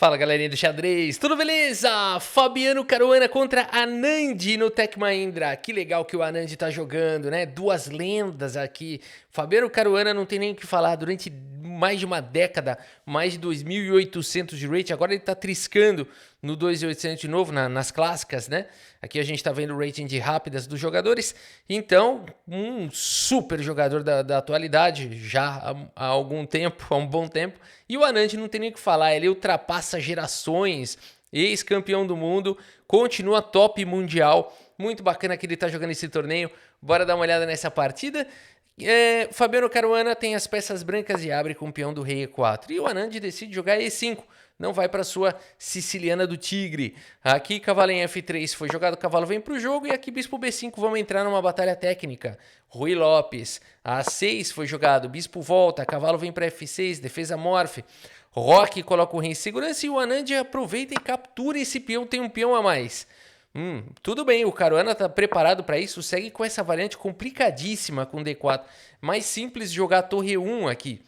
Fala galerinha do xadrez, tudo beleza? Fabiano Caruana contra Anand no Tech Mahindra. Que legal que o Anand tá jogando, né? Duas lendas aqui. Fabiano Caruana não tem nem o que falar, durante mais de uma década, mais de 2.800 de rate, agora ele tá triscando no 2.800 de novo, nas clássicas, né? Aqui a gente tá vendo o rating de rápidas dos jogadores, então um super jogador da atualidade, já há algum tempo, há um bom tempo, e o Anand não tem nem o que falar, ele ultrapassa gerações, ex-campeão do mundo, continua top mundial, muito bacana que ele tá jogando esse torneio, bora dar uma olhada nessa partida. Fabiano Caruana tem as peças brancas e abre com o peão do rei E4. E o Anand decide jogar E5. Não vai para sua siciliana do tigre. Aqui cavalo em F3 foi jogado, o cavalo vem para o jogo. E aqui bispo B5, vamos entrar numa batalha técnica. Rui Lopes. A6 foi jogado, bispo volta, cavalo vem para F6, defesa morfe. Roque coloca o rei em segurança e o Anand aproveita e captura esse peão, tem um peão a mais. Tudo bem, o Caruana tá preparado para isso, segue com essa variante complicadíssima com D4. Mais simples jogar a torre 1 aqui.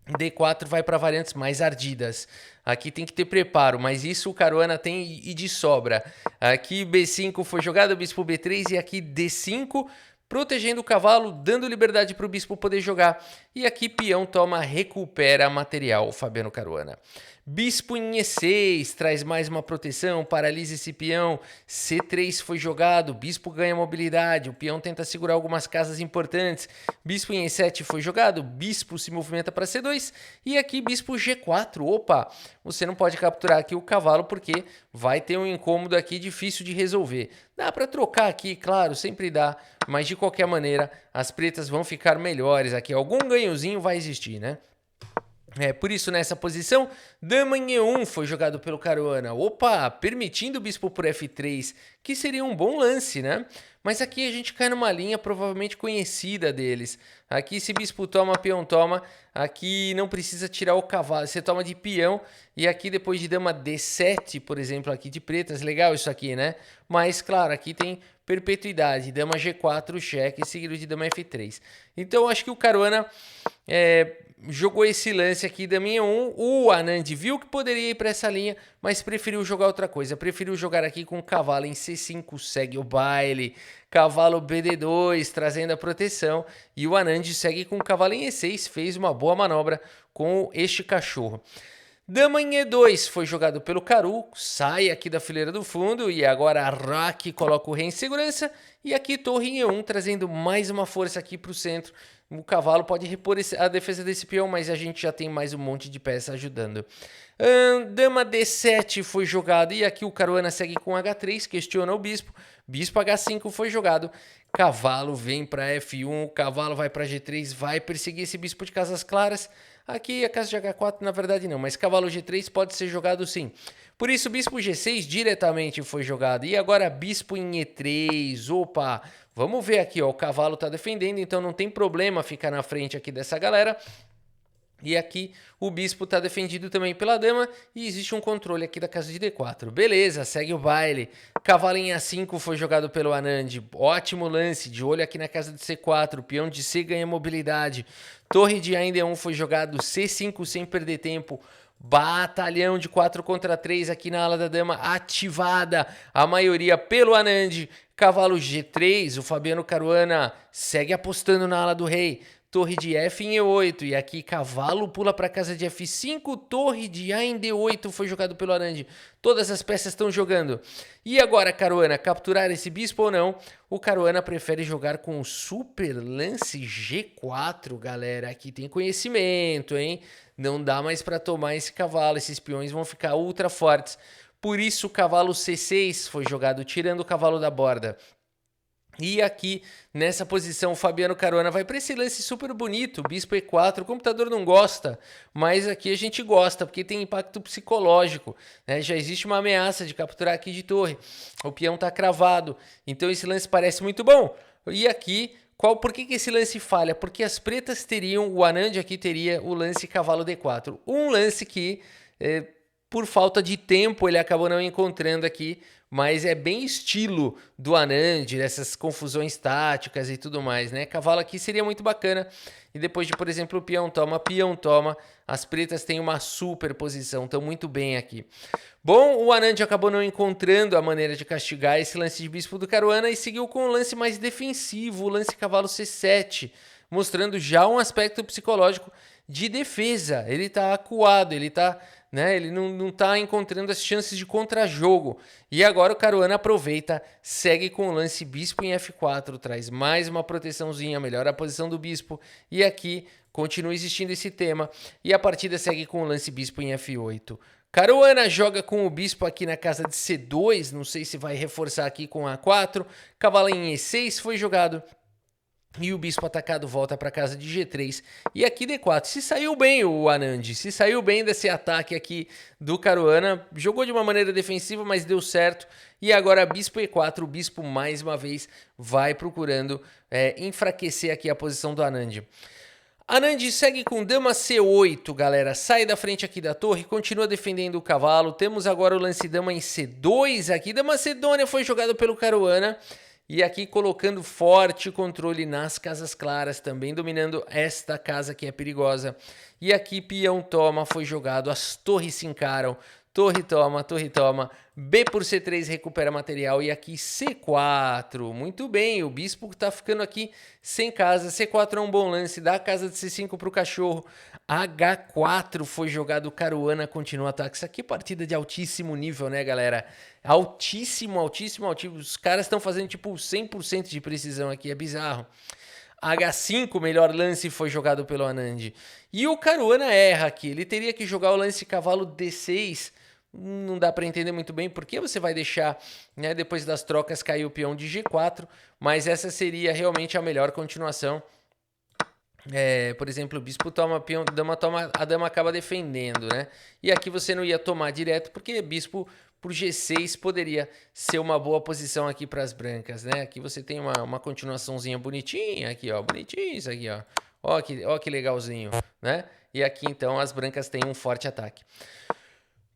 D4 vai para variantes mais ardidas. Aqui tem que ter preparo, mas isso o Caruana tem e de sobra. Aqui B5 foi jogado, bispo B3 e aqui D5, protegendo o cavalo, dando liberdade para o bispo poder jogar. E aqui peão toma, recupera material, Fabiano Caruana. Bispo em E6, traz mais uma proteção, paralisa esse peão. C3 foi jogado, bispo ganha mobilidade, o peão tenta segurar algumas casas importantes. Bispo em E7 foi jogado, bispo se movimenta para C2. E aqui bispo G4, opa, você não pode capturar aqui o cavalo porque vai ter um incômodo aqui difícil de resolver. Dá para trocar aqui, claro, sempre dá, mas de qualquer maneira as pretas vão ficar melhores aqui. Algum ganhozinho vai existir, né? Por isso, nessa posição, dama em E1 foi jogado pelo Caruana. Opa, permitindo o bispo por F3, que seria um bom lance, né? Mas aqui a gente cai numa linha provavelmente conhecida deles. Aqui se bispo toma, peão toma. Aqui não precisa tirar o cavalo, você toma de peão. E aqui depois de dama D7, por exemplo, aqui de pretas, legal isso aqui, né? Mas, claro, aqui tem perpetuidade. Dama G4, cheque, seguido de dama F3. Então, acho que o Caruana jogou esse lance aqui da minha 1. O Anand viu que poderia ir para essa linha, mas preferiu jogar outra coisa. Preferiu jogar aqui com o cavalo em C5, segue o baile. Cavalo BD2, trazendo a proteção. E o Anand segue com o cavalo em E6, fez uma boa manobra com este cachorro. Dama em E2 foi jogado pelo Caru, sai aqui da fileira do fundo e agora a Roque coloca o rei em segurança. E aqui torre em E1, trazendo mais uma força aqui para o centro. O cavalo pode repor a defesa desse peão, mas a gente já tem mais um monte de peça ajudando. Dama D7 foi jogado e aqui o Caruana segue com H3, questiona o bispo. Bispo H5 foi jogado. Cavalo vem para F1, cavalo vai para G3, vai perseguir esse bispo de casas claras. Aqui a casa de H4 na verdade não, mas cavalo G3 pode ser jogado sim. Por isso bispo G6 diretamente foi jogado. E agora bispo em E3, opa, vamos ver aqui, ó, o cavalo tá defendendo, então não tem problema ficar na frente aqui dessa galera. E aqui o bispo está defendido também pela dama e existe um controle aqui da casa de D4. Beleza, segue o baile. Cavalo em A5 foi jogado pelo Anand. Ótimo lance, de olho aqui na casa de C4. Peão de C ganha mobilidade. Torre de A em D1 foi jogado. C5 sem perder tempo. Batalhão de 4 contra 3 aqui na ala da dama ativada. A maioria pelo Anand. Cavalo G3, o Fabiano Caruana segue apostando na ala do rei. Torre de F em E8 e aqui cavalo pula para casa de F5, torre de A em D8 foi jogado pelo Anand. Todas as peças estão jogando. E agora, Caruana, capturar esse bispo ou não? O Caruana prefere jogar com o super lance G4, galera. Aqui tem conhecimento, hein? Não dá mais para tomar esse cavalo, esses peões vão ficar ultra fortes. Por isso o cavalo C6 foi jogado, tirando o cavalo da borda. E aqui, nessa posição, o Fabiano Caruana vai para esse lance super bonito, bispo E4, o computador não gosta, mas aqui a gente gosta, porque tem impacto psicológico, né? Já existe uma ameaça de capturar aqui de torre, o peão está cravado, então esse lance parece muito bom. E aqui, por que esse lance falha? Porque as pretas teriam, o Anand aqui teria o lance cavalo D4, um lance que por falta de tempo ele acabou não encontrando aqui, mas é bem estilo do Anand, essas confusões táticas e tudo mais, né? Cavalo aqui seria muito bacana. E depois de, por exemplo, peão toma, as pretas têm uma super posição, estão muito bem aqui. Bom, o Anand acabou não encontrando a maneira de castigar esse lance de bispo do Caruana e seguiu com um lance mais defensivo, o lance cavalo C7, mostrando já um aspecto psicológico de defesa. Ele tá acuado, ele tá, né, ele não tá encontrando as chances de contra-jogo. E agora o Caruana aproveita, segue com o lance bispo em F4, traz mais uma proteçãozinha, melhora a posição do bispo. E aqui continua existindo esse tema. E a partida segue com o lance bispo em F8. Caruana joga com o bispo aqui na casa de C2, não sei se vai reforçar aqui com A4. Cavalo em E6 foi jogado. E o bispo atacado volta para casa de G3. E aqui D4. Se saiu bem o Anand. Se saiu bem desse ataque aqui do Caruana. Jogou de uma maneira defensiva, mas deu certo. E agora bispo E4. O bispo mais uma vez vai procurando enfraquecer aqui a posição do Anand. Anand segue com dama C8, galera. Sai da frente aqui da torre. Continua defendendo o cavalo. Temos agora o lance dama em C2 aqui. Da Macedônia foi jogado pelo Caruana. E aqui colocando forte controle nas casas claras, também dominando esta casa que é perigosa. E aqui peão toma, foi jogado, as torres se encaram. Torre toma, B por C3 recupera material e aqui C4. Muito bem, o bispo está ficando aqui sem casa. C4 é um bom lance, dá a casa de C5 para o cachorro. H4 foi jogado, Caruana continua o ataque. Isso aqui é partida de altíssimo nível, né, galera? Altíssimo. Os caras estão fazendo tipo 100% de precisão aqui, é bizarro. H5, melhor lance, foi jogado pelo Anand. E o Caruana erra aqui, ele teria que jogar o lance cavalo D6. Não dá para entender muito bem porque você vai deixar, né, depois das trocas cair o peão de G4, mas essa seria realmente a melhor continuação. Por exemplo, o bispo toma, peão, dama toma, a dama acaba defendendo, né? E aqui você não ia tomar direto porque bispo por G6 poderia ser uma boa posição aqui para as brancas, né? Aqui você tem uma continuaçãozinha bonitinha, aqui ó, bonitinho isso aqui ó. Ó que legalzinho, né? E aqui então as brancas têm um forte ataque.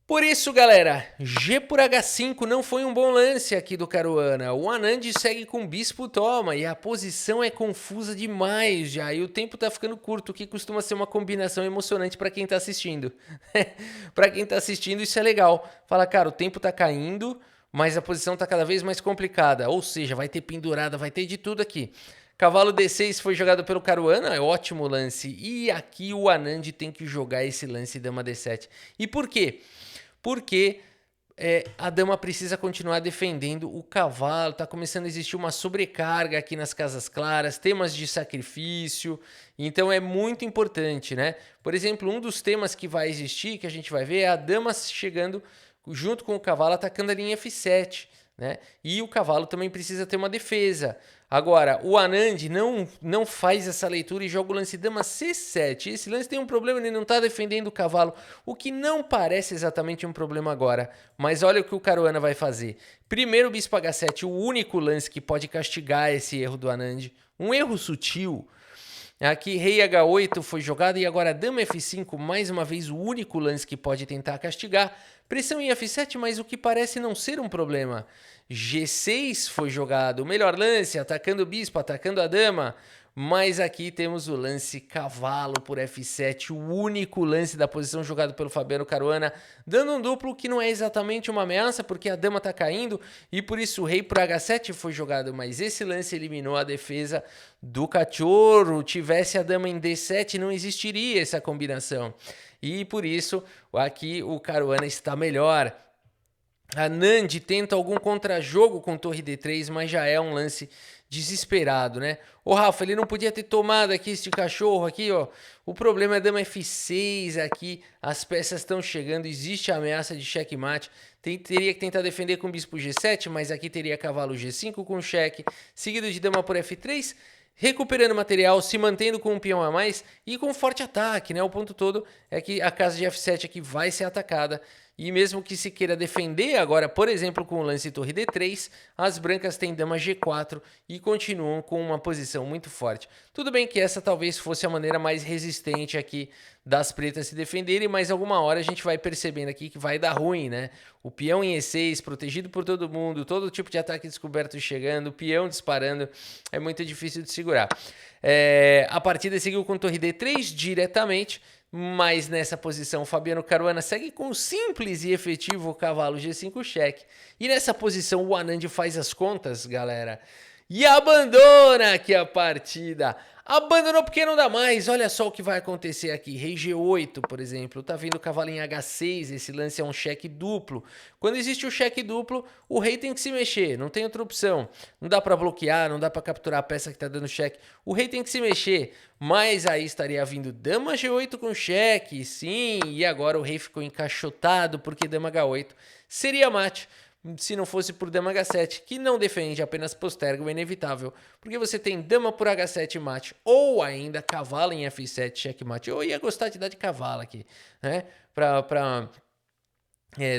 Por isso, galera, G por H5 não foi um bom lance aqui do Caruana. O Anand segue com bispo toma e a posição é confusa demais já. E o tempo tá ficando curto, o que costuma ser uma combinação emocionante para quem tá assistindo. Para quem tá assistindo isso é legal. Fala, cara, o tempo tá caindo, mas a posição tá cada vez mais complicada. Ou seja, vai ter pendurada, vai ter de tudo aqui. Cavalo D6 foi jogado pelo Caruana, é ótimo lance. E aqui o Anand tem que jogar esse lance dama D7. E por quê? Porque a dama precisa continuar defendendo o cavalo, tá começando a existir uma sobrecarga aqui nas casas claras, temas de sacrifício, então é muito importante, né? Por exemplo, um dos temas que vai existir, que a gente vai ver, é a dama chegando junto com o cavalo atacando a linha F7, né? E o cavalo também precisa ter uma defesa. Agora, o Anand não faz essa leitura e joga o lance dama C7. Esse lance tem um problema, ele não está defendendo o cavalo, o que não parece exatamente um problema agora. Mas olha o que o Caruana vai fazer. Primeiro bispo H7, o único lance que pode castigar esse erro do Anand. Um erro sutil. Aqui rei H8 foi jogado e agora dama F5, mais uma vez o único lance que pode tentar castigar. Pressão em F7, mas o que parece não ser um problema. G6 foi jogado, o melhor lance, atacando o bispo, atacando a dama. Mas aqui temos o lance cavalo por F7, o único lance da posição jogado pelo Fabiano Caruana, dando um duplo que não é exatamente uma ameaça, porque a dama está caindo, e por isso o rei por H7 foi jogado, mas esse lance eliminou a defesa do cachorro. Tivesse a dama em D7, não existiria essa combinação. E por isso, aqui o Caruana está melhor. Anand tenta algum contra-jogo com torre D3, mas já é um lance desesperado, né? Ô Rafa, ele não podia ter tomado aqui este cachorro aqui, ó. O problema é dama F6 aqui, as peças estão chegando, existe a ameaça de checkmate. Teria que tentar defender com bispo G7, mas aqui teria cavalo G5 com cheque, seguido de dama por F3, recuperando material, se mantendo com um peão a mais e com forte ataque, né? O ponto todo é que a casa de F7 aqui vai ser atacada. e mesmo que se queira defender agora, por exemplo, com o lance torre D3, as brancas têm dama G4 e continuam com uma posição muito forte. Tudo bem que essa talvez fosse a maneira mais resistente aqui das pretas se defenderem, mas alguma hora a gente vai percebendo aqui que vai dar ruim, né? O peão em E6, protegido por todo mundo, todo tipo de ataque descoberto chegando, o peão disparando, é muito difícil de segurar. A partida seguiu com torre D3 diretamente, mas nessa posição, Fabiano Caruana segue com um simples e efetivo cavalo G5 cheque. E nessa posição, o Anand faz as contas, galera, e abandona aqui a partida. Abandonou porque não dá mais. Olha só o que vai acontecer aqui. Rei G8, por exemplo. Tá vindo o cavalo em H6. Esse lance é um cheque duplo. Quando existe o cheque duplo, o rei tem que se mexer. Não tem outra opção. Não dá para bloquear, não dá para capturar a peça que tá dando cheque. O rei tem que se mexer. Mas aí estaria vindo dama G8 com cheque. Sim, e agora o rei ficou encaixotado porque dama H8 seria mate. Se não fosse por dama H7, que não defende, apenas posterga o inevitável, porque você tem dama por H7 mate, ou ainda cavalo em F7 checkmate. Eu ia gostar de dar de cavalo aqui, né, pra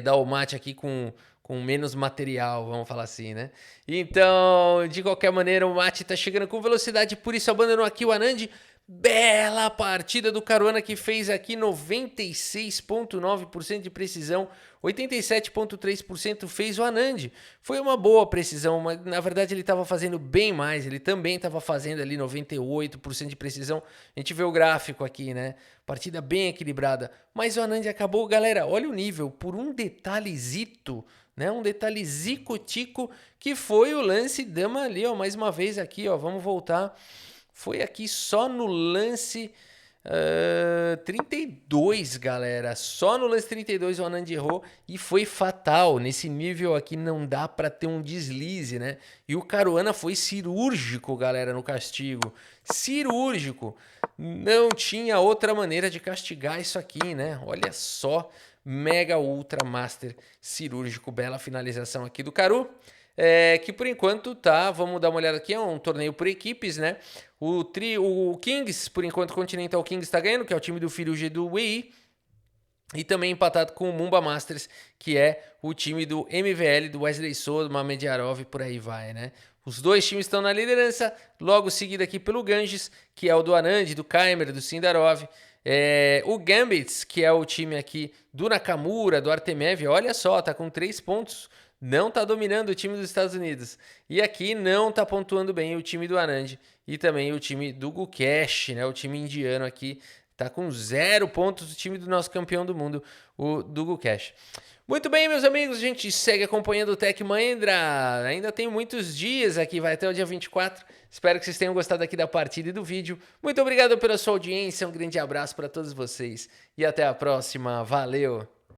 dar o mate aqui com menos material, vamos falar assim, né. Então, de qualquer maneira, o mate tá chegando com velocidade, por isso abandonou aqui o Anand. Bela partida do Caruana, que fez aqui 96,9% de precisão, 87,3% fez o Anand. Foi uma boa precisão, mas na verdade ele estava fazendo bem mais, ele também estava fazendo ali 98% de precisão. A gente vê o gráfico aqui, né? Partida bem equilibrada, mas o Anand acabou, galera, olha o nível, por um detalhezito, né? Um detalhe zico-tico, que foi o lance dama ali, ó, mais uma vez aqui, ó, vamos voltar. Foi aqui só no lance 32, galera. Só no lance 32 o Anand errou e foi fatal. Nesse nível aqui não dá para ter um deslize, né? E o Caruana foi cirúrgico, galera, no castigo. Cirúrgico. Não tinha outra maneira de castigar isso aqui, né? Olha só. Mega Ultra Master cirúrgico. Bela finalização aqui do Caru. Que por enquanto tá, vamos dar uma olhada aqui, é um torneio por equipes, né? O Kings, por enquanto, Continental Kings está ganhando, que é o time do filho G do Wii. E também empatado com o Mumba Masters, que é o time do MVL, do Wesley So, do Mamediarov, por aí vai, né? Os dois times estão na liderança, logo seguido aqui pelo Ganges, que é o do Anand, do Kaimer, do Sindarov. O Gambits, que é o time aqui do Nakamura, do Artemev, olha só, tá com 3 pontos. Não tá dominando o time dos Estados Unidos. E aqui não tá pontuando bem o time do Anand e também o time do Gukesh, né? O time indiano aqui tá com 0 pontos, o time do nosso campeão do mundo, o do Gukesh. Muito bem, meus amigos, a gente segue acompanhando o Tech Mahindra. Ainda tem muitos dias aqui, vai até o dia 24. Espero que vocês tenham gostado aqui da partida e do vídeo. Muito obrigado pela sua audiência, um grande abraço para todos vocês e até a próxima. Valeu!